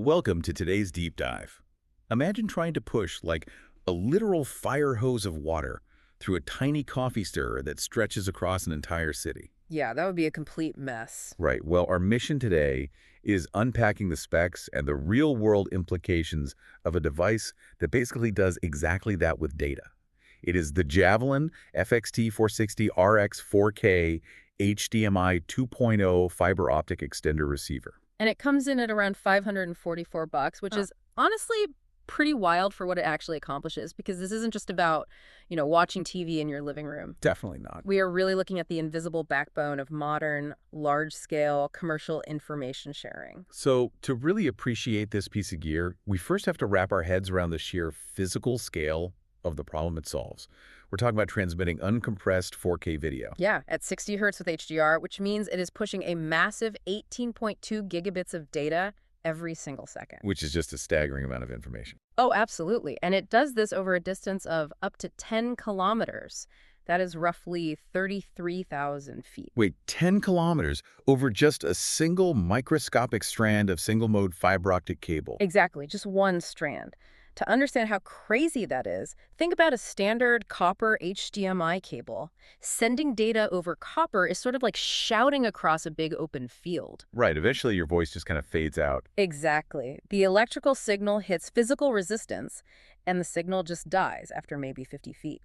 Welcome to today's deep dive. Imagine trying to push like a literal fire hose of water through a tiny coffee stirrer that stretches across an entire city. Yeah, that would be a complete mess. Right, well, our mission today is unpacking the specs and the real-world implications of a device that basically does exactly that with data. It is the Javelin FXT-460-RX 4K HDMI 2.0 Fiber Optic Extender Receiver. And it comes in at around $544, which is honestly pretty wild for what it actually accomplishes, because this isn't just about, watching TV in your living room. Definitely not. We are really looking at the invisible backbone of modern, large-scale commercial information sharing. So to really appreciate this piece of gear, we first have to wrap our heads around the sheer physical scale of the problem it solves. We're talking about transmitting uncompressed 4K video. Yeah, at 60 hertz with HDR, which means it is pushing a massive 18.2 gigabits of data every single second. Which is just a staggering amount of information. Oh, absolutely. And it does this over a distance of up to 10 kilometers. That is roughly 33,000 feet. Wait, 10 kilometers over just a single microscopic strand of single-mode fiber optic cable. Exactly, just one strand. To understand how crazy that is, think about a standard copper HDMI cable. Sending data over copper is sort of like shouting across a big open field. Right, eventually your voice just kind of fades out. Exactly. The electrical signal hits physical resistance, and the signal just dies after maybe 50 feet.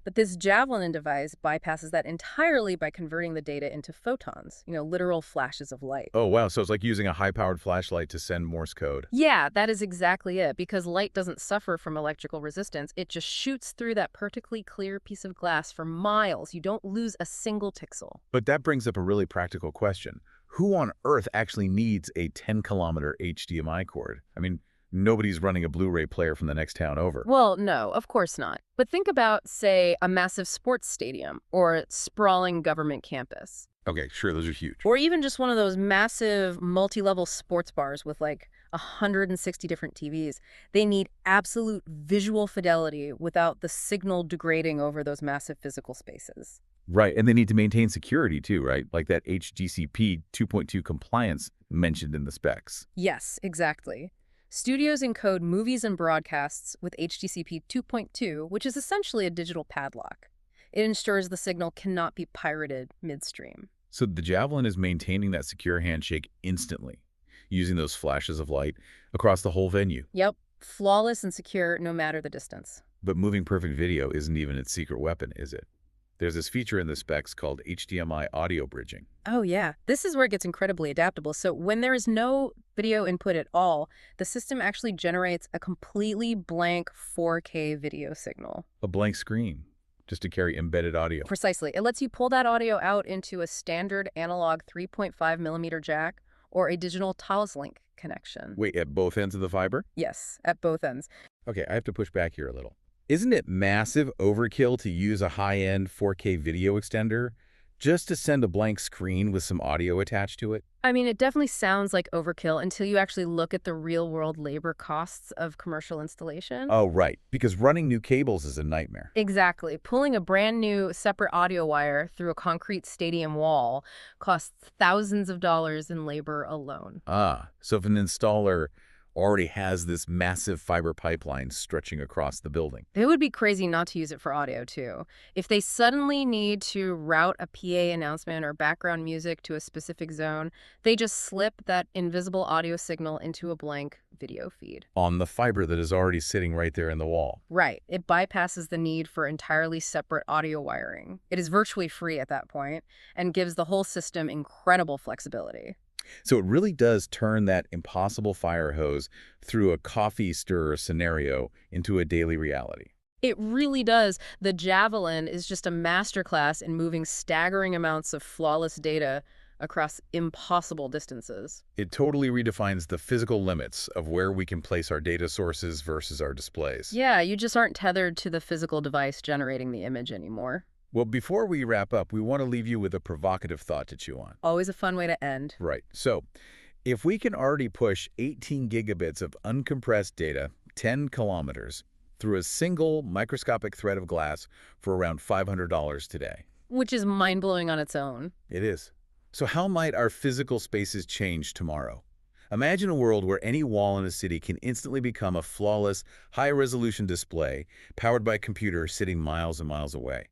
But this Javelin device bypasses that entirely by converting the data into photons, literal flashes of light. Oh, wow, so it's like using a high-powered flashlight to send Morse code. Yeah, that is exactly it. Because light doesn't suffer from electrical resistance, it just shoots through that perfectly clear piece of glass for miles. You don't lose a single pixel. But that brings up a really practical question. Who on earth actually needs a 10-kilometer HDMI cord? I mean, nobody's running a Blu-ray player from the next town over. Well, no, of course not. But think about, say, a massive sports stadium or a sprawling government campus. Okay, sure, those are huge. Or even just one of those massive multi-level sports bars with like 160 different TVs. They need absolute visual fidelity without the signal degrading over those massive physical spaces. Right, and they need to maintain security too, right? Like that HDCP 2.2 compliance mentioned in the specs. Yes, exactly. Studios encode movies and broadcasts with HDCP 2.2, which is essentially a digital padlock. It ensures the signal cannot be pirated midstream. So the Javelin is maintaining that secure handshake instantly, using those flashes of light across the whole venue. Yep, flawless and secure no matter the distance. But moving perfect video isn't even its secret weapon, is it? There's this feature in the specs called HDMI audio bridging. Oh, yeah. This is where it gets incredibly adaptable. So when there is no video input at all, the system actually generates a completely blank 4K video signal. A blank screen, just to carry embedded audio. Precisely. It lets you pull that audio out into a standard analog 3.5 millimeter jack or a digital Toslink connection. Wait, at both ends of the fiber? Yes, at both ends. Okay, I have to push back here a little. Isn't it massive overkill to use a high-end 4K video extender just to send a blank screen with some audio attached to it? I mean, it definitely sounds like overkill until you actually look at the real-world labor costs of commercial installation. Oh, right, because running new cables is a nightmare. Exactly. Pulling a brand new separate audio wire through a concrete stadium wall costs thousands of dollars in labor alone. Ah, so if an installer already has this massive fiber pipeline stretching across the building. It would be crazy not to use it for audio, too. If they suddenly need to route a PA announcement or background music to a specific zone, they just slip that invisible audio signal into a blank video feed. On the fiber that is already sitting right there in the wall. Right. It bypasses the need for entirely separate audio wiring. It is virtually free at that point and gives the whole system incredible flexibility. So it really does turn that impossible fire hose through a coffee stirrer scenario into a daily reality. It really does. The Javelin is just a masterclass in moving staggering amounts of flawless data across impossible distances. It totally redefines the physical limits of where we can place our data sources versus our displays. Yeah, you just aren't tethered to the physical device generating the image anymore. Well, before we wrap up, we want to leave you with a provocative thought to chew on. Always a fun way to end. Right. So, if we can already push 18 gigabits of uncompressed data, 10 kilometers, through a single microscopic thread of glass for around $500 today. Which is mind-blowing on its own. It is. So how might our physical spaces change tomorrow? Imagine a world where any wall in a city can instantly become a flawless, high-resolution display powered by a computer sitting miles and miles away.